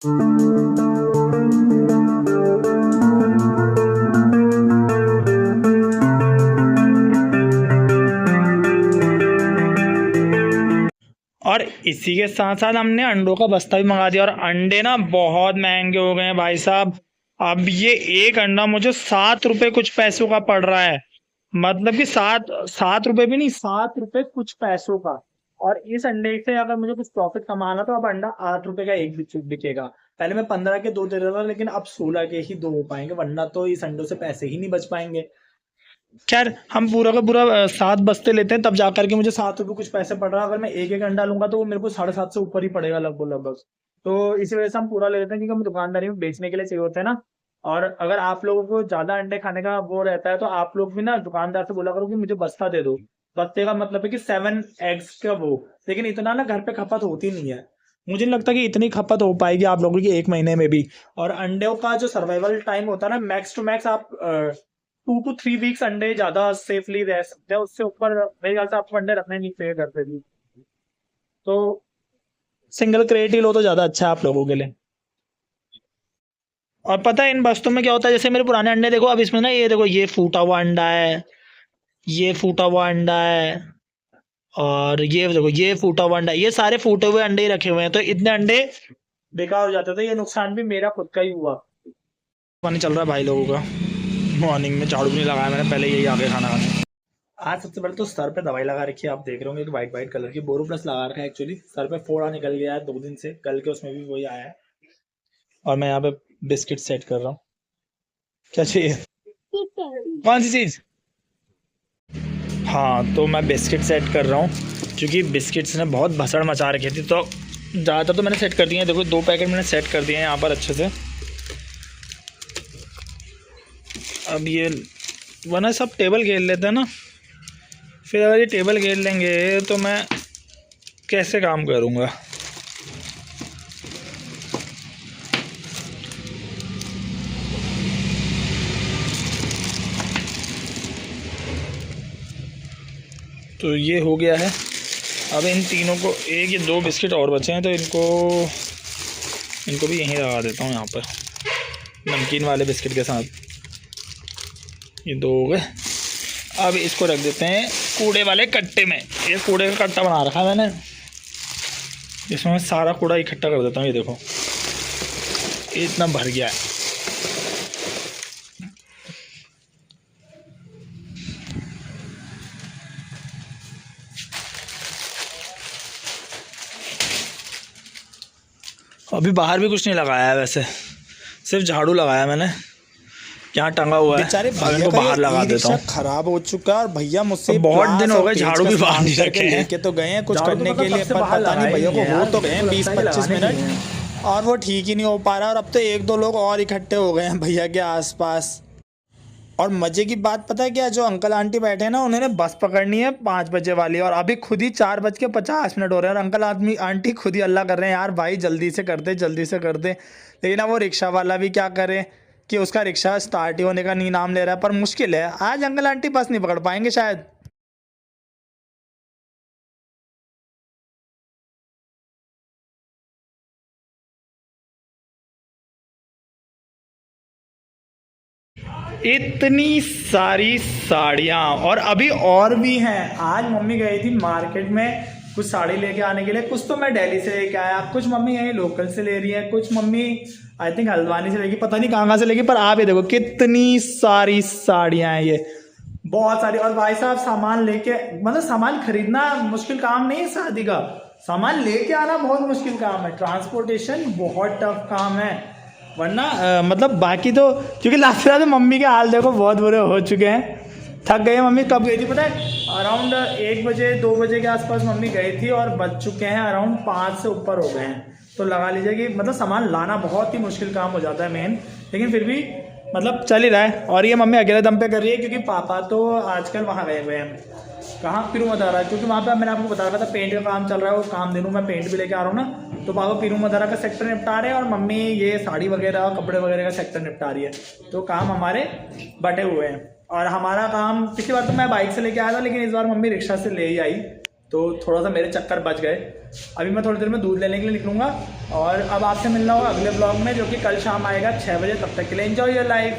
और इसी के साथ साथ हमने अंडों का बस्ता भी मंगा दिया। और अंडे ना बहुत महंगे हो गए हैं भाई साहब। अब ये एक अंडा मुझे 7 रुपए कुछ पैसों का पड़ रहा है। मतलब कि 7 रुपए भी नहीं, 7 रुपए कुछ पैसों का। और इस अंडे से अगर मुझे कुछ प्रॉफिट कमाना तो अब अंडा 8 रुपए का एक बिकेगा। पहले मैं 15 के 2 दे रहा था, लेकिन अब 16 के ही 2 हो पाएंगे, वरना तो इस अंडों से पैसे ही नहीं बच पाएंगे। खैर हम पूरा का पूरा 7 बस्ते लेते हैं, तब जाकर के मुझे 7 रुपए कुछ पैसे पड़ रहा है। अगर मैं एक एक अंडा लूंगा तो वो मेरे को 7.5 से ऊपर ही पड़ेगा लगभग लगभग। तो इसी वजह से हम पूरा ले लेते हैं, क्योंकि हम दुकानदारी में बेचने के लिए चाहिए होते हैं ना। और अगर आप लोगों को ज्यादा अंडे खाने का वो रहता है तो आप लोग भी ना दुकानदार से बोला करो कि मुझे बस्ता दे दो। बस्ते का मतलब है कि 7 एग्स का वो। लेकिन इतना ना घर पे खपत होती नहीं है। मुझे नहीं लगता कि इतनी खपत हो पाएगी आप लोगों की एक महीने में भी। और अंडों का जो सर्वाइवल टाइम होता है ना, मैक्स टू मैक्स आप 2 to 3 वीक्स अंडे ज्यादा सेफली रह सकते हैं। उससे ऊपर मेरे ख्याल से आपको अंडे रखने नहीं चाहिए घर पे भी। तो सिंगल क्रेट ही लो तो ज्यादा अच्छा है आप लोगों के लिए। और पता है इन बस्तों में क्या होता है, जैसे मेरे पुराने अंडे देखो, अब इसमें ना ये देखो, ये फूटा हुआ अंडा है, ये फूटा हुआ अंडा है, और ये देखो ये फूटा हुआ अंडा है। ये सारे फूटे हुए अंडे ही रखे हुए हैं, तो इतने अंडे बेकार हो जाते थे। ये नुकसान भी मेरा खुद का ही हुआ। पानी चल रहा है भाई लोगों का। मॉर्निंग में झाड़ू भी नहीं लगाया मैंने, पहले यही आगे खाना खाने। आज सबसे पहले तो सर पे दवाई लगा रखी है, आप देख रहे होंगे कि वाइट वाइट कलर की बोरो प्लस लगा रखा है। एक्चुअली सर पे फोड़ा निकल गया है 2 दिन से, कल के उसमें भी वही आया है। और मैं यहाँ पे बिस्किट सेट कर रहा हूँ। क्या चाहिए? कौन सी चीज? हाँ तो मैं बिस्किट सेट कर रहा हूँ, क्योंकि बिस्किट्स ने बहुत भसड़ मचा रखी थी। तो ज़्यादातर तो मैंने सेट कर दिए हैं। देखो 2 पैकेट मैंने सेट कर दिए हैं यहाँ पर अच्छे से। अब ये वरना सब टेबल घेर लेते हैं ना, फिर अगर ये टेबल घेर लेंगे तो मैं कैसे काम करूँगा। तो ये हो गया है। अब इन तीनों को, एक ये 2 बिस्किट और बचे हैं, तो इनको भी यहीं लगा देता हूँ यहाँ पर, नमकीन वाले बिस्किट के साथ। ये 2 हो गए। अब इसको रख देते हैं कूड़े वाले कट्टे में। ये कूड़े का कट्टा बना रखा है मैंने, इसमें मैं सारा कूड़ा इकट्ठा कर देता हूँ। ये देखो इतना भर गया है। अभी बाहर भी कुछ नहीं लगाया है, वैसे सिर्फ झाड़ू लगाया मैंने, यहाँ टंगा हुआ है। बेचारे भैया को बाहर लगा देता हूँ। खराब हो चुका है और भैया मुझसे बहुत दिन हो गए झाड़ू भी बाहर नहीं रखे हैं। लेके तो गए हैं कुछ करने के लिए, पर पता नहीं भैया को हो तो गए 20-25 मिनट और वो ठीक ही नहीं हो पा रहा। और अब तो 1-2 लोग और इकट्ठे हो गए हैं भैया के आसपास। और मजे की बात पता है क्या, जो अंकल आंटी बैठे हैं ना, उन्होंने बस पकड़नी है 5 बजे वाली, और अभी खुद ही 4:50 हो रहे हैं। और अंकल आंटी खुद ही अल्लाह कर रहे हैं, यार भाई जल्दी से कर दे जल्दी से कर दे। लेकिन अब वो रिक्शा वाला भी क्या करे कि उसका रिक्शा स्टार्ट ही होने का नहीं नाम ले रहा है। पर मुश्किल है, आज अंकल आंटी बस नहीं पकड़ पाएंगे शायद। इतनी सारी साड़ियाँ, और अभी और भी हैं। आज मम्मी गई थी मार्केट में कुछ साड़ी लेके आने के लिए। कुछ तो मैं दिल्ली से लेके आया, कुछ मम्मी यहीं लोकल से ले रही है, कुछ मम्मी आई थिंक हल्द्वानी से लेगी, पता नहीं कहाँ से लेगी। पर आप ये देखो कितनी सारी साड़ियाँ हैं, ये बहुत सारी। और भाई साहब सामान लेके, मतलब सामान खरीदना मुश्किल काम नहीं है शादी का, सामान लेके आना बहुत मुश्किल काम है। ट्रांसपोर्टेशन बहुत टफ काम है। वरना मतलब बाकी तो, क्योंकि लास्ट रात मम्मी के हाल देखो बहुत बुरे हो चुके हैं। थक गई मम्मी। कब गई थी पता है? अराउंड 1 बजे 2 बजे के आसपास मम्मी गई थी, और बज चुके हैं अराउंड 5 से ऊपर हो गए हैं। तो लगा लीजिए कि मतलब सामान लाना बहुत ही मुश्किल काम हो जाता है मेन, लेकिन फिर भी मतलब चल ही रहा है। और ये मम्मी अकेले दम पे कर रही है, क्योंकि पापा तो आजकल वहाँ गए हुए हैं, कहाँ, पीरूमदारा। क्योंकि वहाँ पे मैंने आपको बता रहा था पेंट का काम चल रहा है, वो काम दिनों मैं पेंट भी लेके आ रहा हूँ ना, तो पापा पीरूमदारा का सेक्टर निपटा रहे हैं, और मम्मी ये साड़ी वगैरह कपड़े वगैरह का सेक्टर निपटा रही है। तो काम हमारे बटे हुए हैं। और हमारा काम, पिछली बार तो मैं बाइक से लेके आया था, लेकिन इस बार मम्मी रिक्शा से ले ही आई, तो थोड़ा सा मेरे चक्कर बच गए। अभी मैं थोड़ी देर में दूध लेने के लिए निकलूँगा और अब आपसे मिलना होगा अगले ब्लॉग में, जो कि कल शाम आएगा 6 बजे। तब तक के लिए एंजॉय योर लाइफ।